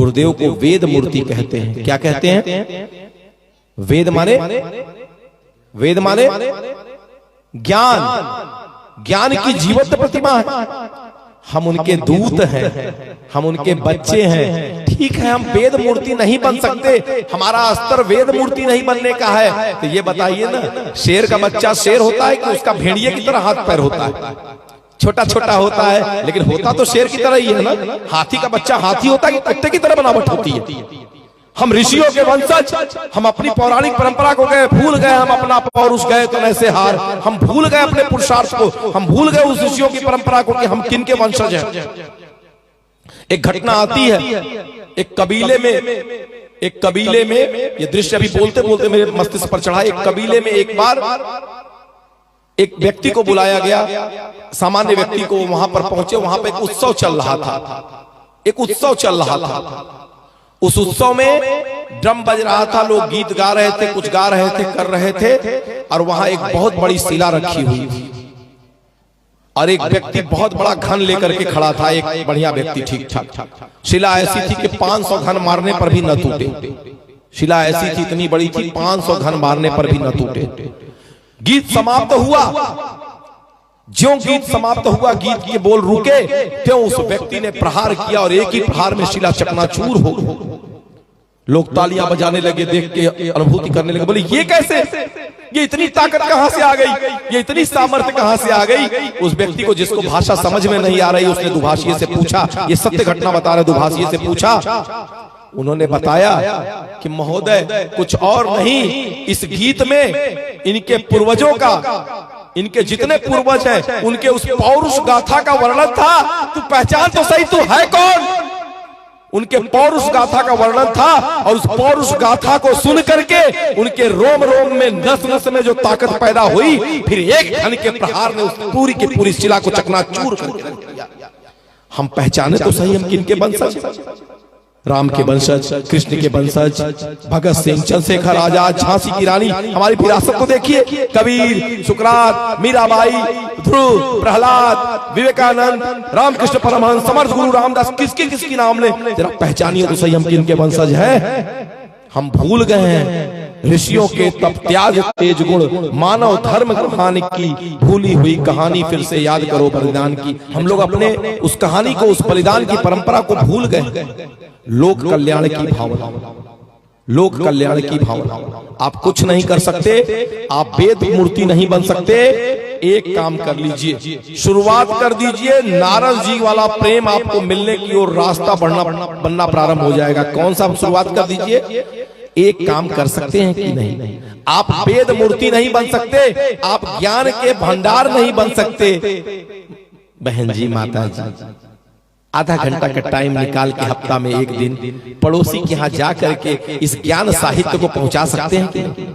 गुरुदेव को वेद मूर्ति कहते हैं। क्या कहते हैं? वेद माने, वेद माने ज्ञान, ज्ञान की जीवंत प्रतिमा है। हम उनके दूत हैं, हम उनके बच्चे हैं। ठीक है, हम वेद मूर्ति नहीं बन सकते, हमारा स्तर वेद मूर्ति नहीं बनने का है। तो ये बताइए ना, शेर का बच्चा शेर होता है कि उसका भेड़िए की तरह हाथ पैर होता है? छोटा छोटा होता है, लेकिन होता तो शेर की तरह ही है ना। हाथी का बच्चा हाथी होता है कि कुत्ते की तरह बनावट होती है? हम ऋषियों के वंशज, हम अपनी पौराणिक परंपरा को गए भूल गए, हम अपना पौरुष गए तने से हार, हम भूल गए अपने पुरुषार्थ को, हम भूल गए उस ऋषियों की परंपरा को कि हम किन के वंशज हैं। एक घटना आती है, एक कबीले में, ये दृश्य अभी बोलते बोलते मेरे मस्तिष्क पर चढ़ा। एक कबीले में एक बार एक व्यक्ति को बुलाया गया, सामान्य व्यक्ति को। वहां पर पहुंचे, वहां पर एक उत्सव चल रहा था, एक उत्सव चल रहा था। उस उत्सव में ड्रम बज रहा था, लोग गीत गा रहे थे, कुछ गा रहे थे, कर रहे थे। और वहां एक बहुत बड़ी शिला रखी हुई थी और एक व्यक्ति बहुत बड़ा घन लेकर के खड़ा था, एक बढ़िया व्यक्ति, ठीक ठाक। शिला ऐसी थी कि 500 घन मारने पर भी न टूटे। शिला ऐसी थी, इतनी बड़ी थी, 500 घन मारने पर भी न टूटे। गीत समाप्त हुआ, ज्यों गीत समाप्त हुआ, गीत के बोल रुके, त्यों उस व्यक्ति ने प्रहार किया और एक ही प्रहार में शिला चकनाचूर हो। लोग तालियां बजाने लगे, देख के अनुभूति करने लगे, बोले ये कैसे, ये इतनी ताकत कहां से आ गई, ये इतनी सामर्थ्य कहां से आ गई। उस व्यक्ति को, जिसको भाषा समझ में नहीं आ रही, उसने दुभाषिए से पूछा, ये सत्य घटना बता रहे, दुभाषिए से पूछा। उन्होंने बताया कि महोदय कुछ और नहीं, इस गीत में इनके पूर्वजों का, इनके जितने पूर्वज हैं उनके उस पौरुष गाथा का वर्णन था। तू पहचान तो सही, तू है कौन? उनके पौरुष गाथा का वर्णन था और उस पौरुष गाथा को सुन करके उनके रोम रोम में, नस नस में जो ताकत पैदा हुई, फिर एक धन के प्रहार ने उस पूरी की पूरी शिला को चकनाचूर कर दिया। हम पहचाने तो सही, हम किनके वंशज? राम के वंशज, कृष्ण के वंशज, भगत सिंह, चंद्रशेखर आजाद, झांसी की रानी। हमारी विरासत को देखिए, कबीर, सुकरात, मीराबाई, ध्रुव, प्रहलाद, विवेकानंद, रामकृष्ण परमहंस, समर्थ गुरु रामदास, किसकी नाम ले, जरा पहचानिए तो सही हम किनके वंशज हैं। हम भूल गए हैं ऋषियों के तप, त्याग, तेज गुण, मानव धर्म कहानी की भूली हुई कहानी फिर से याद करो बलिदान की। हम लोग अपने उस कहानी को, उस बलिदान की परंपरा को भूल गए। लोक कल्याण की भावना, लोक कल्याण की भावना। आप कुछ नहीं कर सकते, आप वेद मूर्ति नहीं बन सकते। एक काम कर लीजिए, शुरुआत कर दीजिए, नारद जी वाला प्रेम आपको मिलने की ओर रास्ता बनना प्रारंभ हो जाएगा। कौन सा शुरुआत कर दीजिए? एक काम कर सकते हैं कि नहीं? आप वेद मूर्ति नहीं बन सकते, आप ज्ञान के भंडार नहीं बन सकते। बहन जी, माता जी, आधा घंटा का टाइम निकाल के हफ्ता में एक दिन पड़ोसी के यहाँ जा करके इस ज्ञान साहित्य को पहुंचा सकते हैं कि नहीं?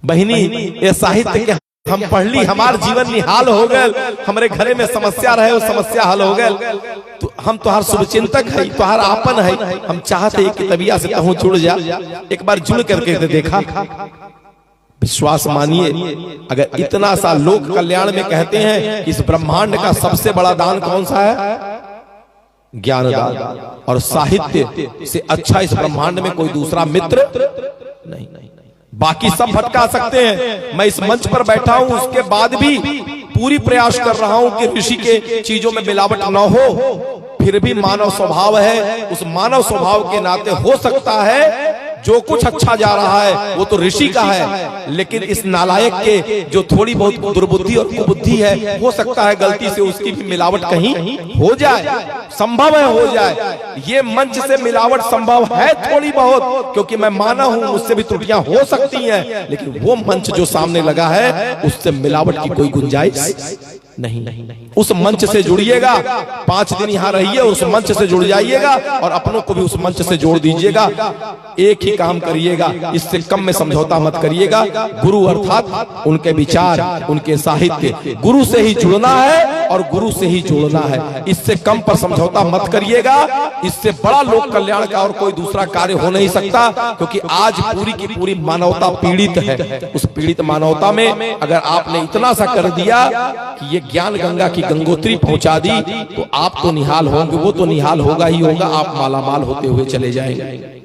बहिनी, ये साहित्य के हम पढ़ ली, हमार जीवन निहाल हो गए, हमारे घरे में समस्या रहे, वो समस्या हल हो गए। तो हम तुहार शुभचिंतक है, तुहार आपन है। हम चाहते हैं कि तबिया से तहु जुड़ जा। एक बार जुड़ करके देखा, विश्वास मानिए, अगर इतना सा लोक कल्याण में कहते हैं इस ब्रह्मांड का सबसे बड़ा दान कौन सा है? ज्ञान दान। और साहित्य से अच्छा इस ब्रह्मांड में कोई दूसरा मित्र नहीं। बाकी सब भटका सकते हैं, मैं इस मंच पर बैठा हूं, उसके बाद भी पूरी प्रयास कर रहा हूं कि ऋषि के चीजों में मिलावट न हो। फिर भी मानव स्वभाव है, उस मानव स्वभाव के नाते हो सकता है जो कुछ अच्छा जा रहा है वो तो ऋषि का है, लेकिन इस नालायक के जो थोड़ी बहुत दुर्बुद्धि और कुबुद्धि है, हो सकता है गलती से उसकी भी मिलावट कहीं हो जाए, संभव है हो जाए। ये मंच से मिलावट संभव है थोड़ी बहुत, क्योंकि मैं माना हूं मुझसे भी त्रुटियां हो सकती हैं, लेकिन वो मंच जो सामने लगा है उससे मिलावट की कोई गुंजाइश नहीं। उस मंच से जुड़िएगा, 5 दिन यहाँ रहिए, उस मंच से जुड़ जाइएगा और अपनों को भी उस मंच से जोड़ दीजिएगा। एक ही काम करिएगा, इससे कम में समझौता मत करिएगा। गुरु अर्थात उनके विचार, उनके साहित्य, गुरु से ही जुड़ना है और गुरु से ही जोड़ना है। इससे कम पर समझौता मत करिएगा। इससे बड़ा लोक कल्याण का और कोई दूसरा कार्य हो नहीं सकता, क्योंकि आज पूरी की पूरी मानवता पीड़ित है। उस पीड़ित मानवता में अगर आपने इतना सा कर दिया कि ये ज्ञान गंगा की गंगोत्री पहुंचा दी तो आप तो निहाल होंगे, वो तो निहाल होगा ही होगा, आप मालामाल होते हुए चले जाएंगे।